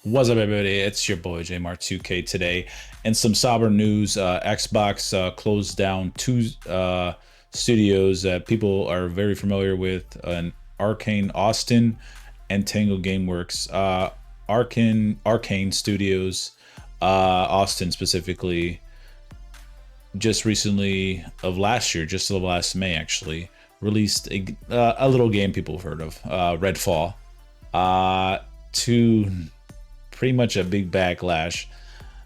What's up, everybody? It's your boy JMar2K today, and some sober news. Xbox closed down two studios that people are very familiar with: Arcane Austin and Tango GameWorks. Arcane Studios, Austin specifically, just recently of last year, just of last May actually, released a little game people have heard of, Redfall. To pretty much a big backlash.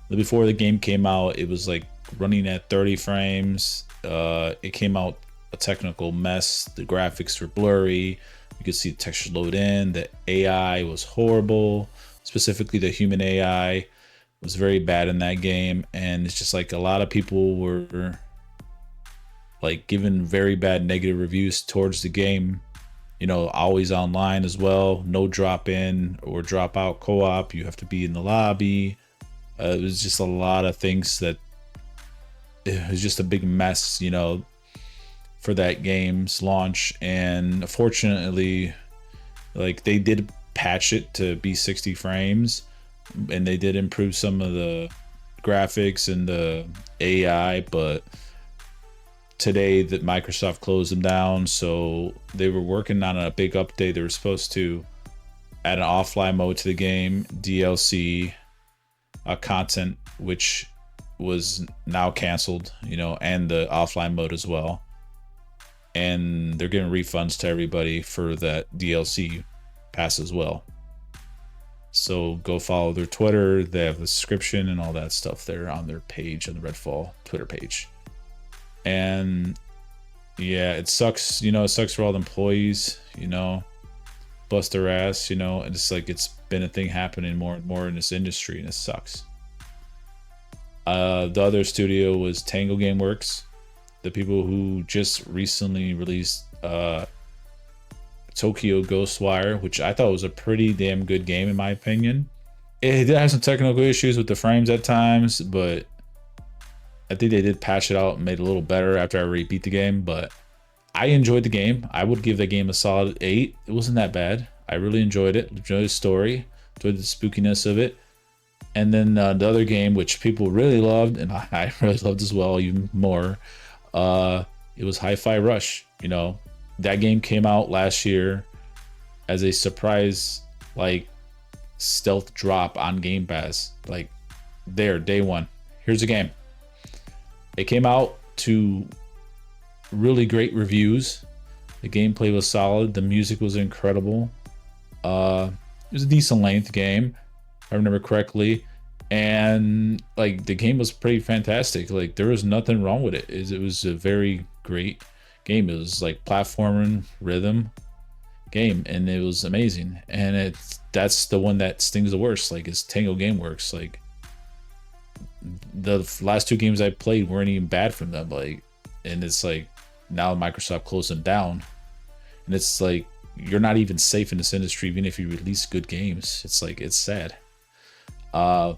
Before the game came out, it was like running at 30 frames. It came out a technical mess. The graphics were blurry. You could see the texture load in. The AI was horrible. Specifically, the human AI was very bad in that game. And it's just like a lot of people were like giving very bad negative reviews towards the game. You know, always online as well. No drop in or drop out co-op. You have to be in the lobby. It was just a lot of things that it was just a big mess, you know, for that game's launch. And fortunately, like, they did patch it to be 60 frames, and they did improve some of the graphics and the AI, but today that Microsoft closed them down. So they were working on a big update. They were supposed to add an offline mode to the game, DLC content, which was now canceled, you know, and the offline mode as well. And they're giving refunds to everybody for that DLC pass as well. So go follow their Twitter. They have the description and all that stuff there on their page, on the Redfall Twitter page. And yeah, it sucks, you know, it sucks for all the employees, you know, bust their ass, you know, and it's like it's been a thing happening more and more in this industry, and it sucks. The other studio was Tango GameWorks, the people who just recently released Tokyo Ghostwire, which I thought was a pretty damn good game in my opinion. It did have some technical issues with the frames at times, but I think they did patch it out and made it a little better after I rebeat the game. But I enjoyed the game. I would give that game a solid 8. It wasn't that bad. I really enjoyed it. Enjoyed the story. Enjoyed the spookiness of it. And then the other game, which people really loved, and I really loved as well, even more, it was Hi-Fi Rush. You know, that game came out last year as a surprise, like, stealth drop on Game Pass. Like, there, day one. Here's a game. It came out to really great reviews. The gameplay was solid. The music was incredible. It was a decent length game, if I remember correctly. And like, the game was pretty fantastic. Like, there was nothing wrong with it. It was a very great game. It was like platforming rhythm game, and it was amazing. And that's the one that stings the worst. Like, it's Tango GameWorks. Like, the last two games I played weren't even bad from them. Like, and it's like now Microsoft closed them down, and it's like you're not even safe in this industry even if you release good games. It's like, it's sad. But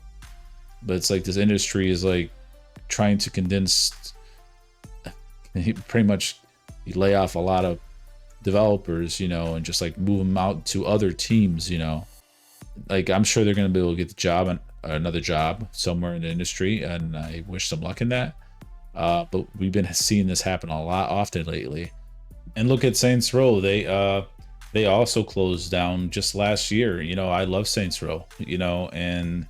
it's like this industry is like trying to condense, pretty much you lay off a lot of developers, you know, and just like move them out to other teams, you know. Like, I'm sure they're going to be able to get the job and another job somewhere in the industry, and I wish them luck in that. But we've been seeing this happen a lot often lately. And look at Saints Row. They also closed down just last year. You know, I love Saints Row, you know, and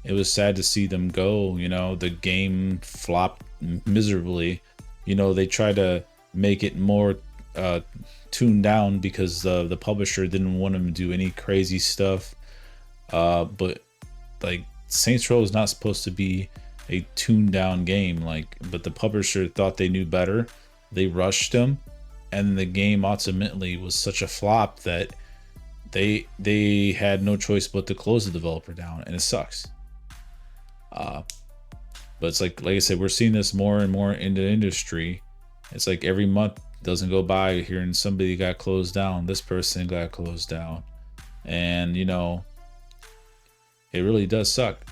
it was sad to see them go. You know, the game flopped miserably. You know, they tried to make it more tuned down because the publisher didn't want them to do any crazy stuff. But like, Saints Row is not supposed to be a tuned down game, like, but the publisher thought they knew better. They rushed them, and the game ultimately was such a flop that they had no choice but to close the developer down, and it sucks. But it's like I said, we're seeing this more and more in the industry. It's like every month doesn't go by hearing somebody got closed down, this person got closed down, and you know, it really does suck.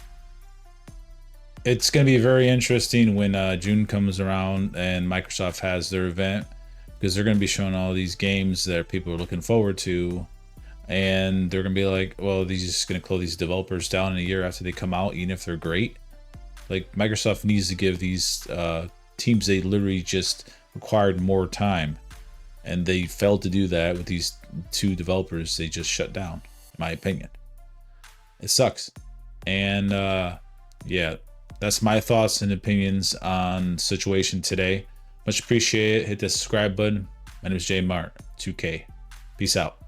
It's going to be very interesting when June comes around and Microsoft has their event, because they're going to be showing all these games that people are looking forward to. and they're gonna be like, well, these just gonna close these developers down in a year after they come out, even if they're great. Like, Microsoft needs to give these teams they literally just required more time, and they failed to do that with these 2 developers they just shut down, in my opinion. It sucks. And yeah, that's my thoughts and opinions on situation today. Much appreciate it. Hit the subscribe button. My name is J Mart 2K. Peace out.